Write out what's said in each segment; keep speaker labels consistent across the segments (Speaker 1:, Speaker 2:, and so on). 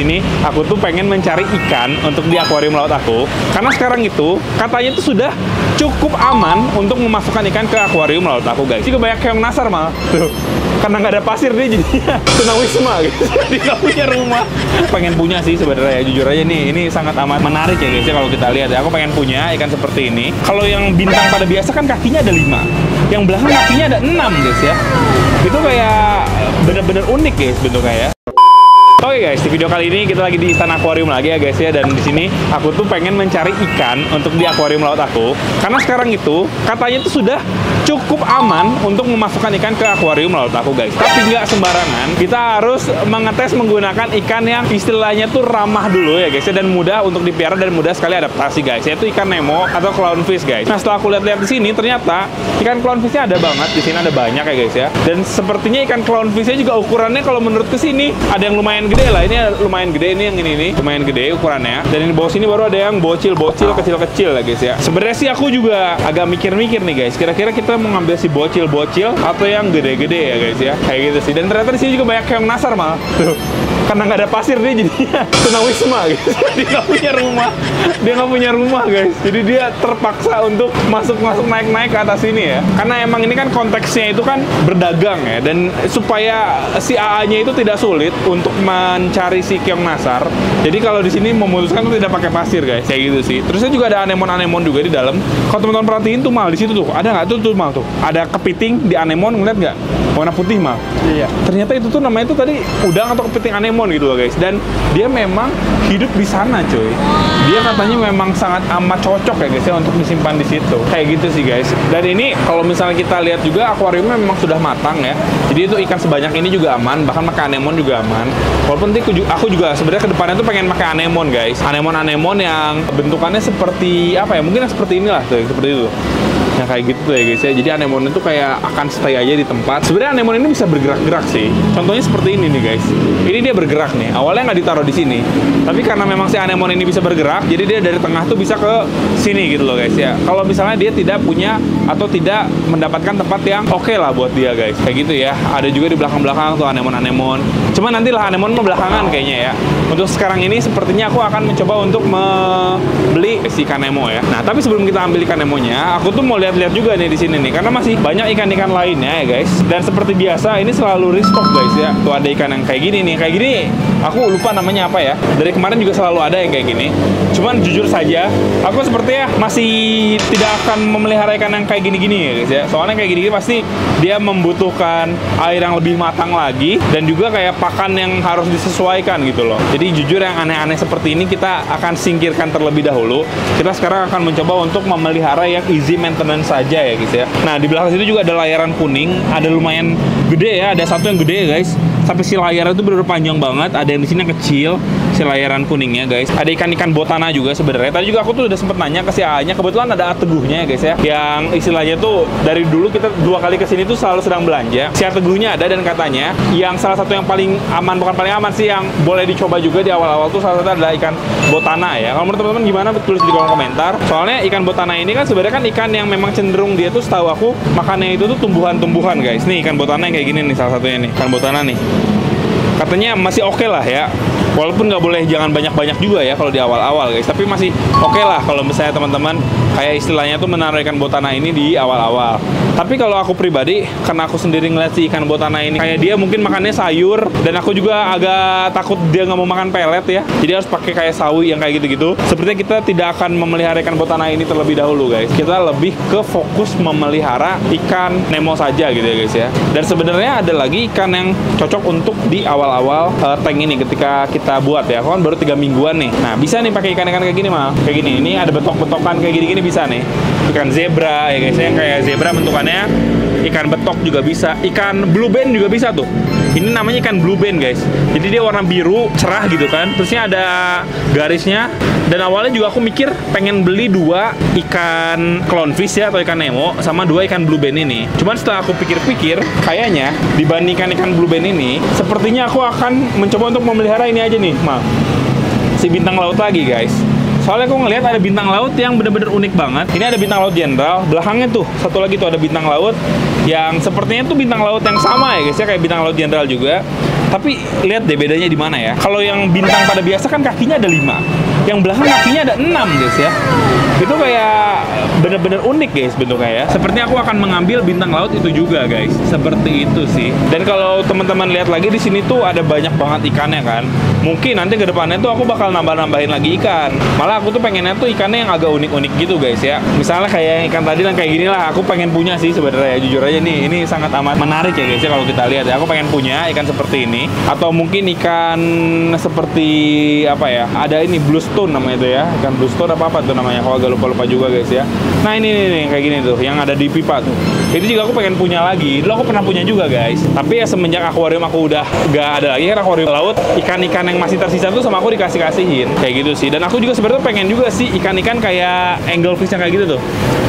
Speaker 1: sini aku tuh pengen mencari ikan untuk di akuarium laut aku. Karena sekarang itu katanya itu sudah cukup aman untuk memasukkan ikan ke akuarium laut aku, guys. Juga banyak yang nasar malah. Tuh. Karena nggak ada pasir dia jadinya tunawisma gitu. Jadi nggak punya rumah. Pengen punya sih sebenarnya ya, jujur aja nih. Ini sangat amat menarik ya guys ya kalau kita lihat ya. Aku pengen punya ikan seperti ini. Kalau yang bintang pada biasa kan kakinya ada 5. Yang belakang kakinya ada 6 guys ya. Itu kayak bener-bener unik guys bentuknya ya. Oke guys, di video kali ini kita lagi di Istana Akuarium lagi ya guys ya. Dan di sini aku tuh pengen mencari ikan untuk di akuarium laut aku. Karena sekarang itu katanya itu sudah cukup aman untuk memasukkan ikan ke akuarium laut aku guys. Tapi nggak sembarangan, kita harus mengetes menggunakan ikan yang istilahnya tuh ramah dulu ya guys ya. Dan mudah untuk dipelihara dan mudah sekali adaptasi guys. Yaitu ikan Nemo atau clownfish guys. Nah setelah aku lihat-lihat di sini ternyata ikan clownfishnya ada banget. Di sini ada banyak ya guys ya. Dan sepertinya ikan clownfishnya juga ukurannya kalau menurut kesini ada yang lumayan gede lah, ini lumayan gede, ini yang ini nih lumayan gede ukurannya. Dan di bawah sini baru ada yang bocil-bocil kecil-kecil ya guys ya. Sebenarnya sih aku juga agak mikir-mikir nih guys, kira-kira kita mau ngambil si bocil-bocil atau yang gede-gede ya guys ya, kayak gitu sih. Dan ternyata di sini juga banyak yang nasar malah. Tuh. Karena nggak ada pasir dia jadinya tunawisma guys. Dia nggak punya rumah, guys. Jadi dia terpaksa untuk masuk naik-naik ke atas sini ya. Karena emang ini kan konteksnya itu kan berdagang ya, dan supaya si AA-nya itu tidak sulit untuk mencari si keong nasar. Jadi kalau di sini memutuskan tuh tidak pakai pasir guys, kayak gitu sih. Terusnya juga ada anemon juga di dalam. Kalau teman-teman perhatiin tuh mal di situ tuh ada nggak tuh mal tuh ada kepiting di anemon, ngeliat nggak warna putih mal? Iya. Ternyata itu tuh namanya itu tadi udang atau kepiting anemon gitu loh guys. Dan dia memang hidup di sana cuy. Dia katanya memang sangat amat cocok ya guys ya untuk disimpan di situ. Kayak gitu sih guys. Dan ini kalau misalnya kita lihat juga akuariumnya memang sudah matang ya. Jadi itu ikan sebanyak ini juga aman, bahkan pakai anemon juga aman. Walaupun aku juga sebenarnya kedepannya tuh pengen pakai anemon guys. Anemon yang bentukannya seperti apa ya? Mungkin seperti inilah tuh, seperti itu. Nah kayak gitu ya guys ya. Jadi anemon itu kayak akan stay aja di tempat. Sebenarnya anemon ini bisa bergerak-gerak sih. Contohnya seperti ini nih guys. Ini dia bergerak nih. Awalnya nggak ditaruh di sini. Tapi karena memang si anemon ini bisa bergerak, jadi dia dari tengah tuh bisa ke sini gitu loh guys ya. Kalau misalnya dia tidak punya atau tidak mendapatkan tempat yang oke lah buat dia guys. Kayak gitu ya. Ada juga di belakang-belakang tuh anemon-anemon. Cuma nantilah anemon mau belakangan kayaknya ya. Untuk sekarang ini sepertinya aku akan mencoba untuk membeli si ikan Nemo ya. Nah tapi sebelum kita ambil ikan Nemonya, aku tuh mau lihat juga nih di sini nih, karena masih banyak ikan-ikan lainnya ya guys. Dan seperti biasa ini selalu restock guys ya. Tuh ada ikan yang kayak gini nih, kayak gini aku lupa namanya apa ya. Dari kemarin juga selalu ada yang kayak gini. Cuman jujur saja aku sepertinya masih tidak akan memelihara ikan yang kayak gini-gini ya guys ya. Soalnya kayak gini-gini pasti dia membutuhkan air yang lebih matang lagi, dan juga kayak pakan yang harus disesuaikan gitu loh. Jadi jujur yang aneh-aneh seperti ini kita akan singkirkan terlebih dahulu. Kita sekarang akan mencoba untuk memelihara yang easy maintenance saja ya guys ya. Nah di belakang situ juga ada layaran kuning, ada lumayan gede ya, ada satu yang gede ya guys. Sampai si layarnya itu bener panjang banget. Ada yang di sini yang kecil, si layaran kuningnya guys. Ada ikan-ikan botana juga sebenarnya. Tadi juga aku tuh udah sempet nanya ke si A-nya. Kebetulan ada A Teguhnya ya guys ya. Yang istilahnya tuh dari dulu kita 2 kali kesini tuh selalu sedang belanja. Si A Teguhnya ada, dan katanya yang salah satu yang paling aman, bukan paling aman sih, yang boleh dicoba juga di awal-awal tuh salah satu adalah ikan botana ya. Kalau menurut teman-teman gimana? Tulis di kolom komentar. Soalnya ikan botana ini kan sebenarnya kan ikan yang memang cenderung dia tuh setahu aku makannya itu tuh tumbuhan-tumbuhan guys. Nih ikan botana yang kayak gini nih salah satunya nih. Ikan botana nih. Katanya masih oke lah ya. Walaupun nggak boleh jangan banyak-banyak juga ya kalau di awal-awal guys. Tapi masih oke lah kalau misalnya teman-teman kayak istilahnya tuh menaruh ikan botana ini di awal-awal. Tapi kalau aku pribadi, karena aku sendiri ngeliat si ikan botana ini kayak dia mungkin makannya sayur, dan aku juga agak takut dia nggak mau makan pelet ya. Jadi harus pakai kayak sawi yang kayak gitu-gitu. Sepertinya kita tidak akan memelihara ikan botana ini terlebih dahulu guys. Kita lebih ke fokus memelihara ikan Nemo saja gitu ya guys ya. Dan sebenarnya ada lagi ikan yang cocok untuk di awal-awal tank ini ketika kita buat ya. Kan baru 3 mingguan nih. Nah bisa nih pakai ikan-ikan kayak gini mal. Kayak gini. Ini ada betok-betokan kayak gini-gini bisa nih. Ikan zebra ya guys ya, yang kayak zebra bentukannya. Ikan betok juga bisa, ikan blue band juga bisa tuh. Ini namanya ikan blue band guys. Jadi dia warna biru cerah gitu kan. Terusnya ada garisnya. Dan awalnya juga aku mikir pengen beli 2 ikan clownfish ya, atau ikan Nemo, sama 2 ikan blue band ini. Cuman setelah aku pikir-pikir, kayaknya dibandingkan ikan blue band ini, sepertinya aku akan mencoba untuk memelihara ini aja nih, mal. Si bintang laut lagi guys. Soalnya aku ngelihat ada bintang laut yang bener-bener unik banget. Ini ada bintang laut jenderal. Belakangnya tuh satu lagi tuh ada bintang laut yang sepertinya tuh bintang laut yang sama ya guys ya, kayak bintang laut jenderal juga. Tapi lihat deh bedanya di mana ya. Kalau yang bintang pada biasa kan kakinya ada 5, yang belakang kakinya ada 6 guys ya. Itu kayak bener-bener unik guys bentuknya ya. Sepertinya aku akan mengambil bintang laut itu juga guys. Seperti itu sih. Dan kalau teman-teman lihat lagi di sini tuh ada banyak banget ikannya kan. Mungkin nanti ke depannya tuh aku bakal nambah-nambahin lagi ikan. Malah aku tuh pengennya tuh ikannya yang agak unik-unik gitu guys ya. Misalnya kayak ikan tadi dan kayak gini lah. Aku pengen punya sih sebenarnya ya. Jujur aja nih, ini sangat amat menarik ya guys ya kalau kita lihat ya. Aku pengen punya ikan seperti ini. Atau mungkin ikan seperti apa ya? Ada ini blue stone namanya itu ya. Ikan blue stone apa tuh namanya? Kalau agak lupa-lupa juga guys ya. Nah ini nih kayak gini tuh, yang ada di pipa tuh. Itu juga aku pengen punya lagi. Dulu aku pernah punya juga guys. Tapi ya semenjak akuarium aku udah gak ada lagi kan akuarium laut, ikan-ikan yang masih tersisa tuh sama aku dikasih-kasihin kayak gitu sih. Dan aku juga sebenarnya pengen juga sih ikan-ikan kayak anglefish yang kayak gitu tuh,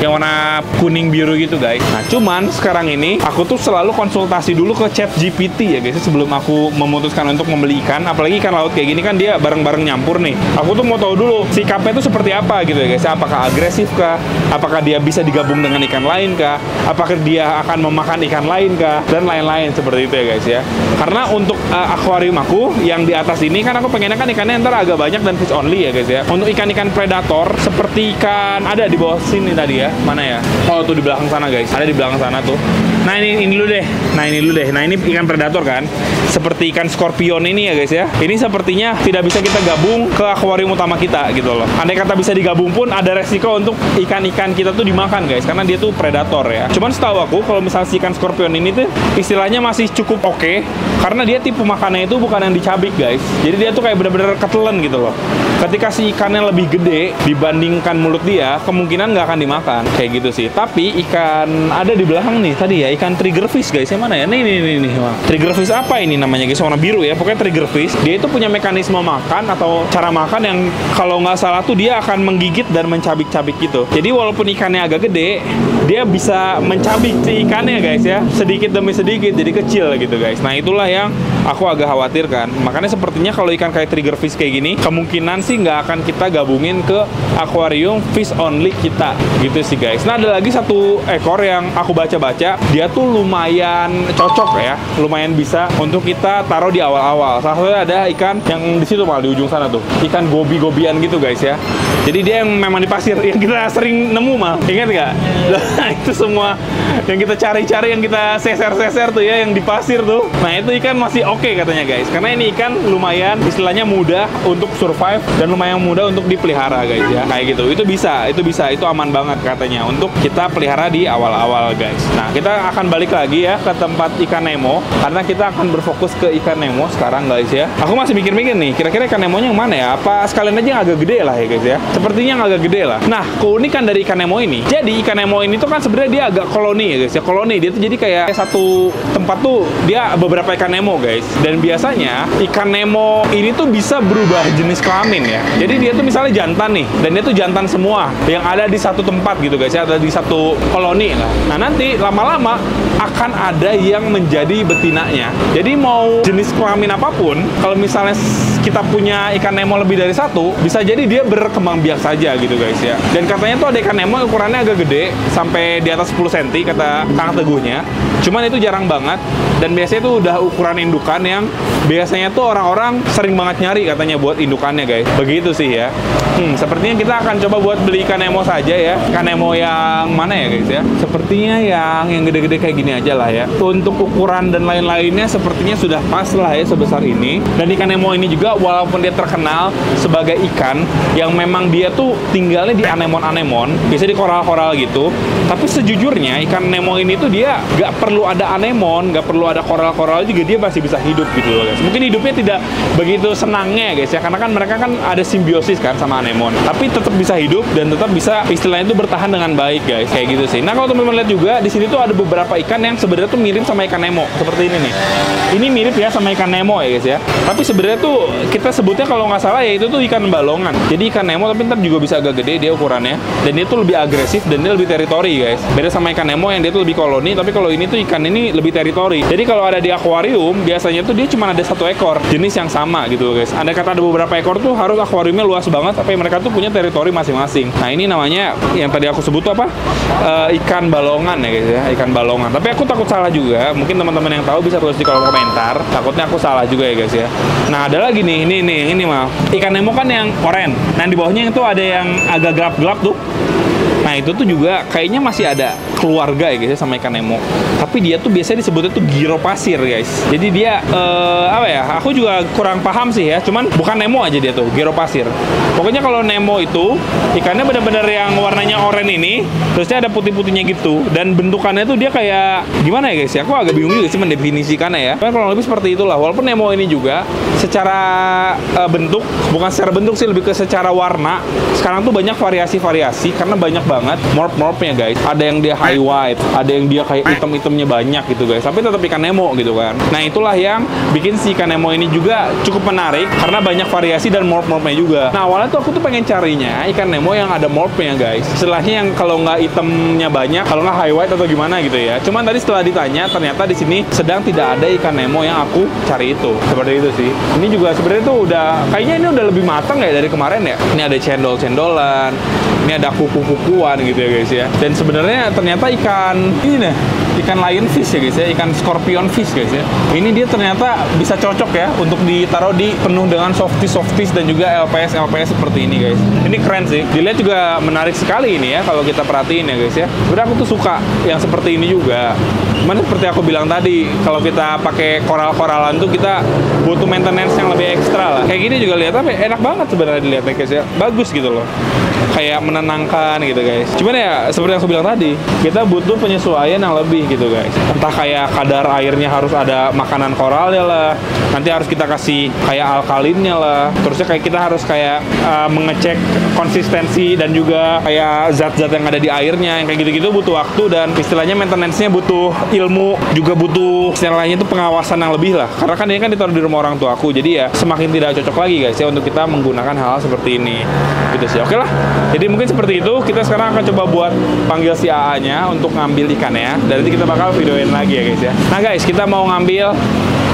Speaker 1: yang warna kuning biru gitu guys. Nah cuman sekarang ini aku tuh selalu konsultasi dulu ke ChatGPT ya guys sebelum aku memutuskan untuk membeli ikan. Apalagi ikan laut kayak gini kan dia bareng-bareng nyampur nih. Aku tuh mau tahu dulu sikapnya tuh seperti apa gitu ya guys. Apakah agresif kah? Apakah dia bisa digabung dengan ikan lain kah? Apakah dia akan memakan ikan lain kah? Dan lain-lain seperti itu ya guys ya. Karena untuk akuarium aku yang di atas ini kan aku pengennya kan ikannya ntar agak banyak dan fish only ya guys ya. Untuk ikan-ikan predator seperti ikan ada di bawah sini tadi ya. Mana ya? Oh tuh di belakang sana guys. Ada di belakang sana tuh. Nah ini dulu deh. Nah ini ikan predator kan. Seperti ikan scorpion ini ya guys ya. Ini sepertinya tidak bisa kita gabung ke akuarium utama kita gitu loh. Andai kata bisa digabung pun ada resiko untuk ikan-ikan kita tuh dimakan guys, karena dia tuh predator ya. Cuman setahu aku kalau misalnya si ikan scorpion ini tuh istilahnya masih cukup oke, karena dia tipe makannya itu bukan yang dicabik guys. Jadi dia tuh kayak bener-bener ketelen gitu loh. Ketika si ikannya lebih gede dibandingkan mulut dia, kemungkinan nggak akan dimakan kayak gitu sih. Tapi ikan ada di belakang nih tadi ya, ikan triggerfish guys. Yang mana ya? Nih. Triggerfish apa ini namanya guys? Warna biru ya. Pokoknya triggerfish. Dia itu punya mekanisme makan atau cara makan yang kalau nggak salah tuh dia akan menggigit dan mencabik-cabik gitu. Jadi walaupun ikannya agak gede, dia bisa mencabik si ikannya guys ya, sedikit demi sedikit jadi kecil gitu guys. Nah itulah yang aku agak khawatirkan. Makanya sepertinya kalau ikan kayak triggerfish kayak gini, kemungkinan sih nggak akan kita gabungin ke akuarium fish only kita gitu sih guys. Nah ada lagi satu ekor yang aku baca-baca, dia tuh lumayan cocok ya, lumayan bisa untuk kita taruh di awal-awal. Salah satunya ada ikan yang di situ malah di ujung sana tuh, ikan gobi-gobian gitu guys ya. Jadi dia yang memang di pasir, yang kita sering nemu mal, ingat nggak? Nah, itu semua yang kita cari-cari, yang kita seser-seser tuh ya, yang di pasir tuh. Nah itu ikan masih oke katanya guys, karena ini ikan lumayan istilahnya mudah untuk survive dan lumayan mudah untuk dipelihara guys ya. Kayak gitu, itu bisa, itu aman banget katanya untuk kita pelihara di awal-awal guys. Nah kita akan balik lagi ya ke tempat ikan Nemo, karena kita akan berfokus ke ikan Nemo sekarang guys ya. Aku masih mikir-mikir nih, kira-kira ikan Nemonya yang mana ya? Apa sekalian aja yang agak gede lah ya guys ya. Sepertinya yang agak gede lah. Nah, keunikan dari ikan Nemo ini, jadi ikan Nemo ini tuh kan sebenarnya dia agak koloni ya guys ya. Koloni, dia tuh jadi kayak satu tempat tuh dia beberapa ikan Nemo guys. Dan biasanya ikan Nemo ini tuh bisa berubah jenis kelamin ya. Jadi dia tuh misalnya jantan nih, dan dia tuh jantan semua yang ada di satu tempat gitu guys ya, ada di satu koloni lah. Nah, nanti lama-lama akan ada yang menjadi betinanya. Jadi mau jenis kelamin apapun, kalau misalnya kita punya ikan Nemo lebih dari satu, bisa jadi dia berkembang biak saja gitu guys ya. Dan katanya tuh ada ikan Nemo ukurannya agak gede, sampai di atas 10 cm kata Kang Teguhnya. Cuman itu jarang banget, dan biasanya tuh udah ukuran indukan yang biasanya tuh orang-orang sering banget nyari katanya buat indukannya guys. Begitu sih ya. Sepertinya kita akan coba buat beli ikan Nemo saja ya. Ikan Nemo yang mana ya guys ya? Sepertinya yang gede-gede kayak gini aja lah ya. Untuk ukuran dan lain-lainnya sepertinya sudah pas lah ya, sebesar ini. Dan ikan Nemo ini juga walaupun dia terkenal sebagai ikan yang memang dia tuh tinggalnya di anemon-anemon, biasanya di koral-koral gitu, tapi sejujurnya ikan Nemo ini tuh dia gak perlu ada anemon, gak perlu ada koral-koral juga, dia masih bisa hidup gitu loh guys. Mungkin hidupnya tidak begitu senangnya guys ya, karena kan mereka kan ada simbiosis kan sama anemon, tapi tetap bisa hidup dan tetap bisa istilahnya itu bertahan dengan baik guys, kayak gitu sih. Nah kalau teman-teman lihat juga di sini tuh ada beberapa ikan yang sebenarnya tuh mirip sama ikan Nemo, seperti ini nih. Ini mirip ya sama ikan Nemo ya guys ya, tapi sebenarnya tuh kita sebutnya kalau nggak salah ya itu tuh ikan balongan. Jadi ikan Nemo tapi ntar juga bisa agak gede dia ukurannya, dan dia tuh lebih agresif dan dia lebih teritori guys. Beda sama ikan Nemo yang dia tuh lebih koloni, tapi kalau ini tuh ikan ini lebih teritori. Jadi kalau ada di akuarium biasanya tuh dia cuma ada satu ekor jenis yang sama gitu guys. Andai kata ada beberapa ekor tuh harus akuariumnya luas banget, tapi mereka tuh punya teritori masing-masing. Nah ini namanya yang tadi aku sebut tuh apa? Ikan balongan ya guys ya, ikan balongan. Tapi Tapi aku takut salah juga. Mungkin teman-teman yang tahu bisa tulis di kolom komentar. Takutnya aku salah juga ya guys ya. Nah, ada lagi nih, ini mah. Ikan Nemo kan yang oranye. Nah, di bawahnya itu ada yang agak gelap-gelap tuh. Nah, itu tuh juga kayaknya masih ada keluarga ya guys ya sama ikan Nemo. Tapi dia tuh biasanya disebutnya tuh giro pasir guys. Jadi dia apa ya? Aku juga kurang paham sih ya. Cuman bukan Nemo aja dia tuh, giro pasir. Pokoknya kalau Nemo itu ikannya benar-benar yang warnanya oranye ini, terusnya ada putih-putihnya gitu, dan bentukannya tuh dia kayak gimana ya guys ya? Aku agak bingung juga sih mendefinisikannya ya. Tapi kalau lebih seperti itulah. Walaupun Nemo ini juga secara bentuk, bukan secara bentuk sih, lebih ke secara warna. Sekarang tuh banyak variasi-variasi karena banyak banget morph-morphnya guys. Ada yang dia high white, ada yang dia kayak item-itemnya banyak gitu guys. Tapi tetap ikan Nemo gitu kan. Nah, itulah yang bikin si ikan Nemo ini juga cukup menarik karena banyak variasi dan morph-morphnya juga. Nah, awalnya tuh aku tuh pengen carinya ikan Nemo yang ada morphnya guys. Istilahnya yang kalau nggak itemnya banyak, kalau nggak high white atau gimana gitu ya. Cuman tadi setelah ditanya, ternyata di sini sedang tidak ada ikan Nemo yang aku cari itu. Seperti itu sih. Ini juga sebenarnya tuh udah, kayaknya ini udah lebih matang ya dari kemarin ya. Ini ada cendol-cendolan, ini ada kuku-kukuan gitu ya guys ya. Dan sebenarnya ternyata ikan ini nih, ikan lionfish ya guys ya, ikan scorpion fish guys ya. Ini dia ternyata bisa cocok ya untuk ditaruh di penuh dengan softies dan juga LPS seperti ini guys. Ini keren sih. Dilihat juga menarik sekali ini ya kalau kita perhatiin ya guys ya. Sebenarnya aku tuh suka yang seperti ini juga. Cuman seperti aku bilang tadi, kalau kita pakai koral-koralan tuh kita butuh maintenance yang lebih ekstra lah. Kayak gini juga lihat apa enak banget sebenarnya dilihat guys ya. Bagus gitu loh. Kayak menenangkan gitu guys. Cuman ya seperti yang aku bilang tadi, kita butuh penyesuaian yang lebih gitu guys. Entah kayak kadar airnya harus ada makanan koralnya lah. Nanti harus kita kasih kayak alkalinnya lah. Terusnya kayak kita harus kayak mengecek konsistensi dan juga kayak zat-zat yang ada di airnya. Yang kayak gitu-gitu butuh waktu dan istilahnya maintenance-nya butuh ilmu, juga butuh istilahnya itu pengawasan yang lebih lah. Karena kan ini kan ditaruh di rumah orang tua aku. Jadi ya semakin tidak cocok lagi guys ya untuk kita menggunakan hal seperti ini. Gitu sih. Oke lah. Jadi mungkin seperti itu. Kita sekarang akan coba buat panggil si AA-nya untuk ngambil ikannya. Dan nanti kita bakal videoin lagi ya guys ya. Nah guys, kita mau ngambil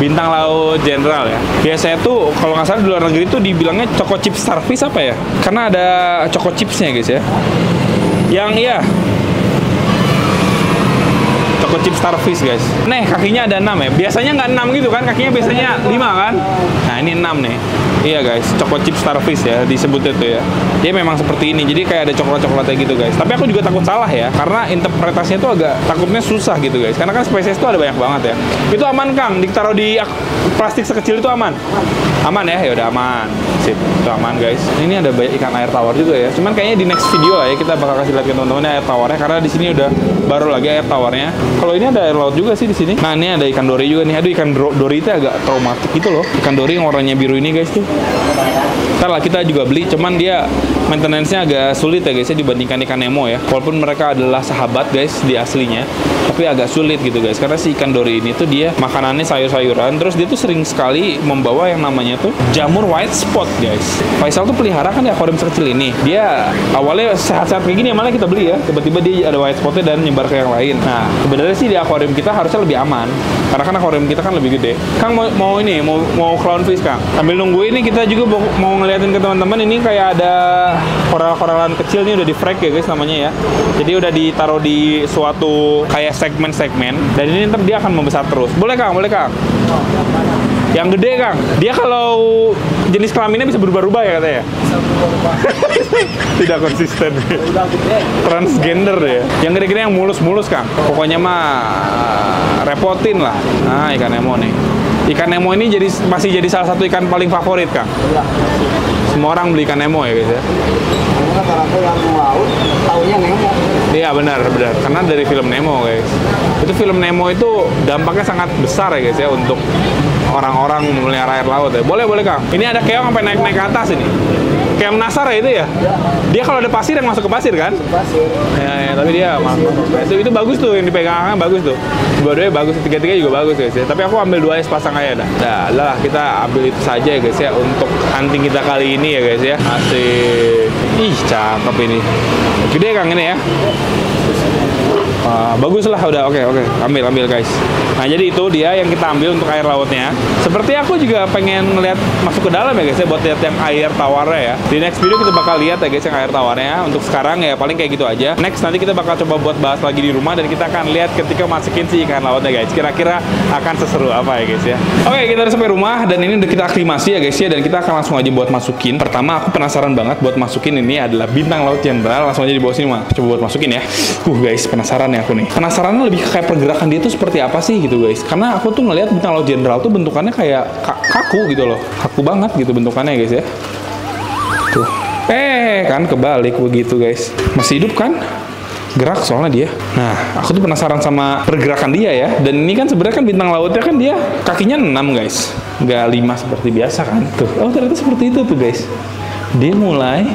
Speaker 1: bintang laut general ya. Biasanya tuh kalau nggak salah di luar negeri tuh dibilangnya choco chip starfish apa ya? Karena ada choco chipsnya guys ya. Yang iya, choco chip starfish guys. Nih kakinya ada 6 ya. Biasanya nggak 6 gitu kan, kakinya biasanya 5 kan. Nah ini 6 nih. Iya guys, choco chip starfish ya disebutnya tuh ya. Dia memang seperti ini, jadi kayak ada coklat-coklatnya gitu guys. Tapi aku juga takut salah ya, karena interpretasinya tuh agak takutnya susah gitu guys. Karena kan spesies tuh ada banyak banget ya. Itu aman Kang, ditaruh di plastik sekecil itu aman? Aman ya? Ya udah aman. Sip, itu aman guys. Ini ada banyak ikan air tawar juga ya. Cuman kayaknya di next video lah ya kita bakal kasih lihat ke teman-teman air tawarnya, karena di sini udah baru lagi air tawarnya. Kalau ini ada air laut juga sih di sini. Nah ini ada ikan dori juga nih. Aduh ikan dori itu agak traumatik gitu loh. Ikan dori yang warnanya biru ini guys tuh. Ntar lah kita juga beli, cuman dia maintenance-nya agak sulit ya guys ya dibandingkan ikan Nemo ya. Walaupun mereka adalah sahabat guys di aslinya, tapi agak sulit gitu guys. Karena si ikan dori ini tuh dia makanannya sayur-sayuran, terus dia tuh sering sekali membawa yang namanya tuh jamur white spot guys. Faisal tuh pelihara kan di akuarium sekecil ini. Dia awalnya sehat-sehat kayak gini, malah kita beli ya. Tiba-tiba dia ada white spotnya dan nyebar ke yang lain. Nah sebenarnya sih di akuarium kita harusnya lebih aman, karena kan akuarium kita kan lebih gede. Kang mau ini mau clownfish Kang. Sambil nunggu ini kita juga mau ngeliatin ke teman-teman, ini kayak ada koral-koralan kecil nih udah di frag ya guys namanya ya. Jadi udah ditaruh di suatu kayak segmen-segmen, dan ini ntar dia akan membesar terus. Boleh Kang, boleh Kang. Yang gede Kang, dia kalau jenis kelaminnya bisa berubah-ubah ya katanya. Tidak konsisten. Transgender ya. Yang gede-gede yang mulus-mulus Kang. Pokoknya mah repotin lah. Nah ikan Nemo nih. Ikan Nemo ini masih jadi salah satu ikan paling favorit Kang. Semua orang beli ikan Nemo ya guys ya.
Speaker 2: Karena kalau yang mau taunya Nemo.
Speaker 1: Iya benar. Karena dari film Nemo guys. Itu film Nemo itu dampaknya sangat besar ya guys ya untuk orang-orang memelihara air laut ya. Boleh Kang. Ini ada keong sampai naik ke atas ini. Keong nasar ya itu ya? Dia kalau ada pasir yang masuk ke pasir kan?
Speaker 2: Pasir.
Speaker 1: Ya, tapi dia itu bagus tuh yang dipegangnya bagus tuh. Dua-duanya bagus, tiga-tiga juga bagus guys ya. Tapi aku ambil 2 sepasang aja dah. Lah kita ambil itu saja ya guys ya untuk hunting kita kali ini ya guys ya. Asik. Ih, cakep ini. Gede Kang ini ya. Bagus lah, udah oke. Ambil guys. Nah jadi itu dia yang kita ambil untuk air lautnya. Seperti aku juga pengen ngeliat masuk ke dalam ya guys ya, buat lihat yang air tawarnya ya. Di next video kita bakal lihat ya guys yang air tawarnya. Untuk sekarang ya paling kayak gitu aja. Next nanti kita bakal coba buat bahas lagi di rumah, dan kita akan lihat ketika masukin si ikan lautnya guys. Kira-kira akan seseru apa ya guys ya. Oke, kita udah sampai rumah dan ini udah kita aklimasi ya guys ya, dan kita akan langsung aja buat masukin. Pertama aku penasaran banget buat masukin ini adalah bintang laut jenderal. Langsung aja di bawah sini mah. Coba buat masukin ya. Guys, penasaran ya aku nih. Penasarannya lebih kayak pergerakan dia tuh seperti apa sih gitu guys. Karena aku tuh ngelihat bintang laut jenderal tuh bentukannya kayak kaku gitu loh. Kaku banget gitu bentukannya guys ya. Tuh. Kan kebalik begitu guys. Masih hidup kan? Gerak soalnya dia. Nah, aku tuh penasaran sama pergerakan dia ya. Dan ini kan sebenarnya kan bintang lautnya kan dia kakinya 6 guys. Nggak 5 seperti biasa kan. Tuh. Oh ternyata seperti itu tuh guys. Dia mulai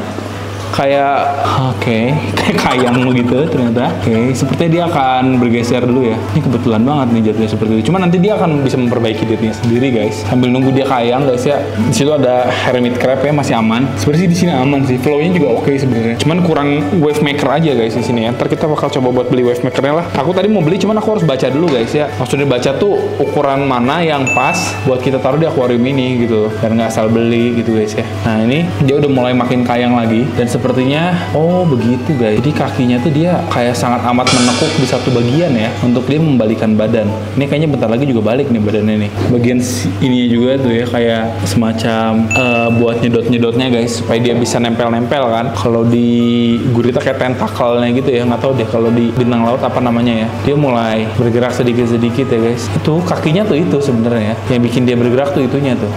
Speaker 1: kayak kayak kayang gitu ternyata. Sepertinya dia akan bergeser dulu ya. Ini kebetulan banget nih jatuhnya seperti itu. Cuma nanti dia akan bisa memperbaiki dirinya sendiri guys. Sambil nunggu dia kayang guys ya. Di situ ada hermit crab ya, masih aman. Sebenarnya di sini aman sih. Flow-nya juga oke sebenarnya. Cuman kurang wave maker aja guys di sini ya. Ntar kita bakal coba buat beli wave makernya lah. Aku tadi mau beli, cuman aku harus baca dulu guys ya. Maksudnya baca tuh ukuran mana yang pas buat kita taruh di akuarium ini gitu. Dan nggak asal beli gitu guys ya. Nah ini dia udah mulai makin kayang lagi, dan sepertinya begitu guys. Jadi kakinya tuh dia kayak sangat amat menekuk di satu bagian ya, untuk dia membalikan badan. Ini kayaknya bentar lagi juga balik nih badannya nih. Bagian ini juga tuh ya kayak semacam buat nyedot-nyedotnya guys, supaya dia bisa nempel-nempel kan. Kalau di gurita kayak tentakelnya gitu ya, nggak tahu deh kalau di bintang laut apa namanya ya. Dia mulai bergerak sedikit-sedikit ya guys. Itu kakinya tuh itu sebenarnya ya. Yang bikin dia bergerak tuh itunya tuh.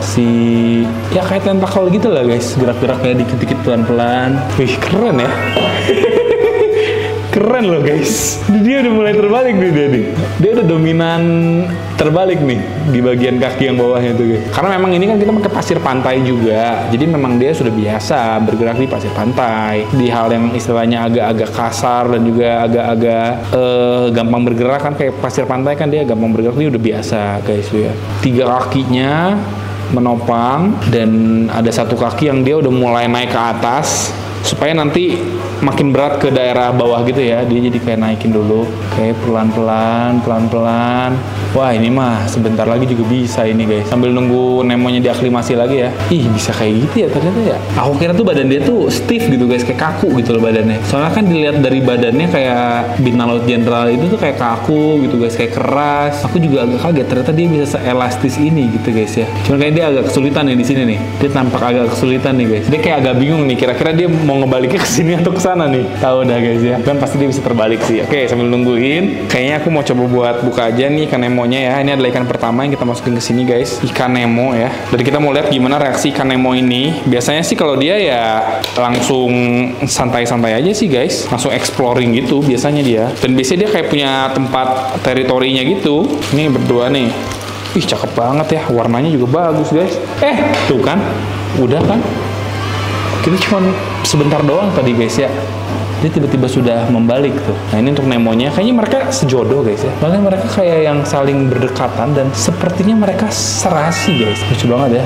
Speaker 1: Ya kayak tentakel gitu lah guys. Gerak-gerak kayak dikit-dikit pelan-pelan. Wih, keren ya. Keren loh guys. Dia udah mulai terbalik nih dia nih. Dia udah dominan terbalik nih di bagian kaki yang bawahnya tuh guys. Karena memang ini kan kita pakai pasir pantai juga. Jadi memang dia sudah biasa bergerak di pasir pantai. Di hal yang istilahnya agak-agak kasar dan juga agak-agak gampang bergerak kan, kayak pasir pantai kan dia gampang bergerak, ini udah biasa guys ya. 3 kakinya menopang, dan ada 1 kaki yang dia udah mulai naik ke atas supaya nanti makin berat ke daerah bawah gitu ya. Dia jadi kayak naikin dulu, kayak pelan-pelan. Wah ini mah sebentar lagi juga bisa ini guys. Sambil nunggu Nemonya diaklimasi lagi ya. Ih bisa kayak gitu ya ternyata ya. Aku kira tuh badan dia tuh stiff gitu guys, kayak kaku gitu loh badannya. Soalnya kan dilihat dari badannya kayak bintang laut jenderal itu tuh kayak kaku gitu guys, kayak keras. Aku juga agak kaget ternyata dia bisa seelastis ini gitu guys ya. Cuma kayak dia agak kesulitan nih di sini nih. Dia tampak agak kesulitan nih guys. Dia kayak agak bingung nih, kira-kira dia mau ngebaliknya ke sini atau ke sana nih. Tahu dah guys ya. Dan pasti dia bisa terbalik sih. Oke, sambil nungguin, kayaknya aku mau coba buat buka aja nih ikan Nemonya ya. Ini adalah ikan pertama yang kita masukin ke sini guys. Ikan Nemo ya. Dan kita mau lihat gimana reaksi ikan Nemo ini. Biasanya sih kalau dia ya langsung santai-santai aja sih guys. Langsung exploring gitu biasanya dia. Dan biasanya dia kayak punya tempat teritorinya gitu. Ini berdua nih. Ih cakep banget ya. Warnanya juga bagus guys. Tuh kan. Udah kan. Kita cuma sebentar doang tadi guys ya. Dia tiba-tiba sudah membalik tuh. Nah ini untuk Nemonya, kayaknya mereka sejodoh guys ya. Soalnya mereka kayak yang saling berdekatan dan sepertinya mereka serasi guys. Lucu banget ya.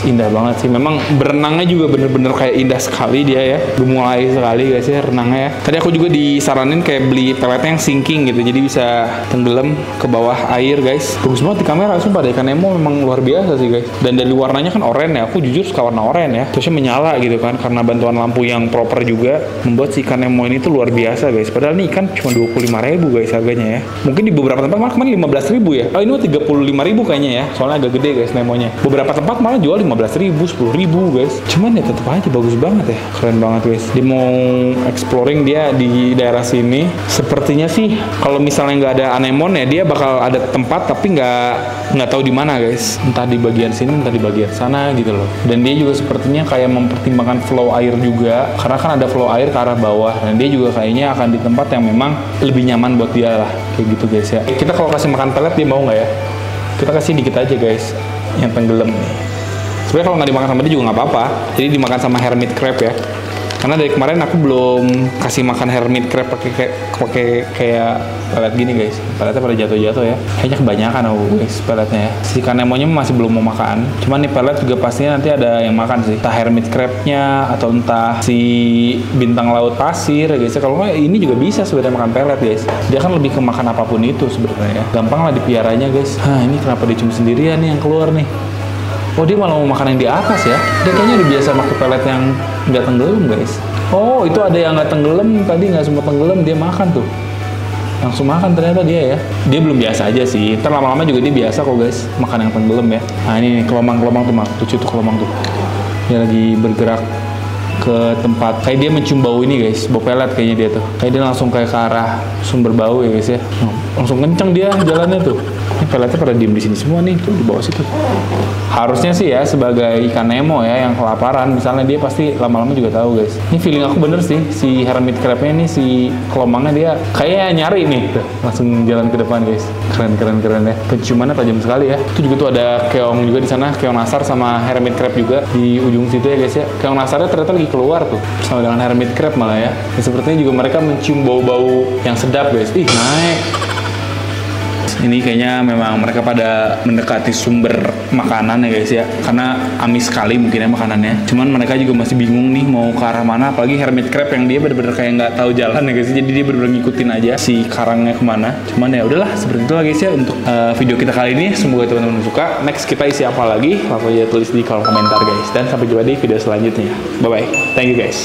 Speaker 1: Indah banget sih. Memang berenangnya juga bener-bener kayak indah sekali dia ya. Gemulai sekali guys ya renangnya ya. Tadi aku juga disaranin kayak beli peletnya yang sinking gitu. Jadi bisa tenggelam ke bawah air guys. Bagus banget di kamera sumpah deh. Ikan Nemo memang luar biasa sih guys. Dan dari warnanya kan oranye ya. Aku jujur suka warna oranye ya. Terusnya menyala gitu kan. Karena bantuan lampu yang proper juga membuat si ikan Nemo ini tuh luar biasa guys. Padahal nih ikan cuma 25.000 guys harganya ya. Mungkin di beberapa tempat malah kemarin 15.000 ya. Oh ini mah 35.000 kayaknya ya. Soalnya agak gede guys Nemonya. Beberapa tempat malah jual 15.000, 10.000 guys. Cuman ya tetap aja bagus banget ya. Keren banget guys. Dia mau exploring dia di daerah sini. Sepertinya sih kalau misalnya nggak ada anemon ya dia bakal ada tempat tapi nggak tahu di mana guys. Entah di bagian sini, entah di bagian sana gitu loh. Dan dia juga sepertinya kayak mempertimbangkan flow air juga. Karena kan ada flow air ke arah bawah. Dan dia juga kayaknya akan di tempat yang memang lebih nyaman buat dia lah. Kayak gitu guys ya. Kita kalau kasih makan pelet dia mau nggak ya? Kita kasih dikit aja guys. Yang tenggelam nih. Sebenarnya kalau nggak dimakan sama dia juga nggak apa-apa. Jadi dimakan sama hermit crab ya. Karena dari kemarin aku belum kasih makan hermit crab pakai kayak pelet gini guys. Peletnya pada jatuh-jatuh ya. Kayaknya kebanyakan aku guys peletnya ya. Si ikan nemonya masih belum mau makan. Cuman nih pelet juga pastinya nanti ada yang makan sih. Entah hermit crabnya atau entah si bintang laut pasir ya guys. Kalau nggak ini juga bisa sebenarnya makan pelet guys. Dia kan lebih ke makan apapun itu sebenarnya ya. Gampang lah dipiaranya guys. Ini kenapa dia cuma sendirian nih yang keluar nih? Oh dia malah mau makan yang di atas ya. Dia kayaknya udah biasa makan pelet yang nggak tenggelam guys. Oh itu ada yang nggak tenggelam tadi, nggak sempat tenggelam dia makan tuh. Langsung makan ternyata dia ya. Dia belum biasa aja sih. Ntar lama-lama juga dia biasa kok guys makan yang tenggelam ya. Nah ini nih kelomang-kelomang tuh mak. Lucu tuh kelomang tuh. Dia lagi bergerak ke tempat. Kayak dia mencium bau ini guys. Bau pelet kayaknya dia tuh. Kayak dia langsung kayak ke arah sumber bau ya guys ya. Langsung kenceng dia jalannya tuh. Ini peletnya pada diem di sini semua nih, tuh di bawah situ. Harusnya sih ya sebagai ikan Nemo ya yang kelaparan, misalnya dia pasti lama-lama juga tahu guys. Ini feeling aku bener sih, si hermit crabnya ini si kelomangnya dia kayaknya nyari nih, tuh, langsung jalan ke depan guys. Keren ya. Penciumannya tajam sekali ya. Itu juga tuh ada keong juga di sana, keong nasar sama hermit crab juga di ujung situ ya guys ya. Keong nasarnya ternyata lagi keluar tuh, sama dengan hermit crab malah ya. Sepertinya juga mereka mencium bau-bau yang sedap guys. Ih naik. Ini kayaknya memang mereka pada mendekati sumber makanan ya guys ya. Karena amis sekali mungkin ya makanannya. Cuman mereka juga masih bingung nih mau ke arah mana. Apalagi hermit crab yang dia bener-bener kayak nggak tahu jalan ya guys. Jadi dia bener-bener ngikutin aja si karangnya kemana. Cuman ya udahlah seperti itu lah guys ya untuk video kita kali ini. Semoga teman-teman suka. Next kita isi apa lagi? Langsung aja tulis di kolom komentar guys. Dan sampai jumpa di video selanjutnya. Bye bye. Thank you guys.